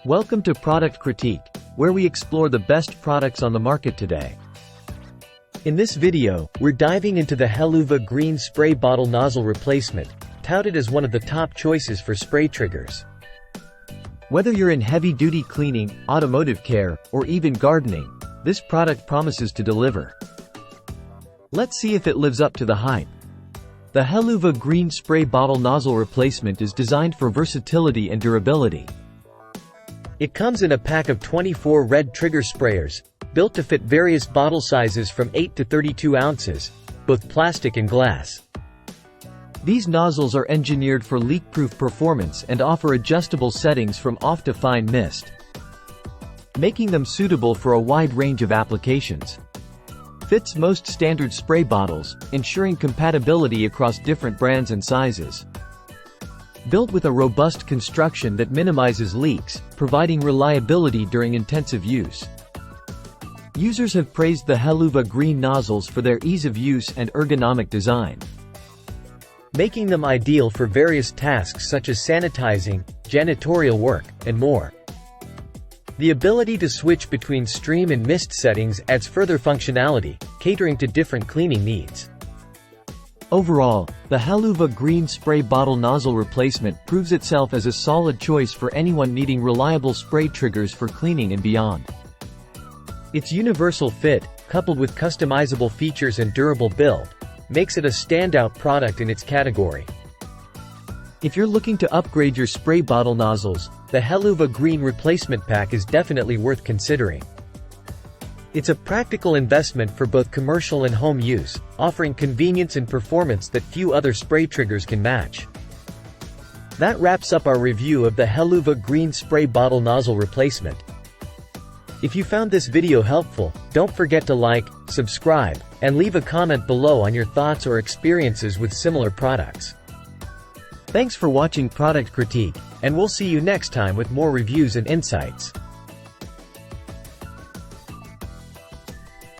Welcome to Product Critique, where we explore the best products on the market today. In this video, we're diving into the Heluva green spray bottle nozzle replacement, touted as one of the top choices for spray triggers. Whether you're in heavy-duty cleaning, automotive care, or even gardening, this product promises to deliver. Let's see if it lives up to the hype. The Heluva green spray bottle nozzle replacement is designed for versatility and durability. It comes in a pack of 24 red trigger sprayers, built to fit various bottle sizes from 8 to 32 ounces, both plastic and glass. These nozzles are engineered for leak-proof performance and offer adjustable settings from off to fine mist, making them suitable for a wide range of applications. Fits most standard spray bottles, ensuring compatibility across different brands and sizes. Built with a robust construction that minimizes leaks, providing reliability during intensive use. Users have praised the Heluva green nozzles for their ease of use and ergonomic design, making them ideal for various tasks such as sanitizing, janitorial work, and more. The ability to switch between stream and mist settings adds further functionality, catering to different cleaning needs. Overall, the Heluva green spray bottle nozzle replacement proves itself as a solid choice for anyone needing reliable spray triggers for cleaning and beyond. Its universal fit, coupled with customizable features and durable build, makes it a standout product in its category. If you're looking to upgrade your spray bottle nozzles, the Heluva green replacement pack is definitely worth considering. It's a practical investment for both commercial and home use, offering convenience and performance that few other spray triggers can match. That wraps up our review of the Heluva green spray bottle nozzle replacement. If you found this video helpful, don't forget to like, subscribe, and leave a comment below on your thoughts or experiences with similar products. Thanks for watching Product Critique, and we'll see you next time with more reviews and insights.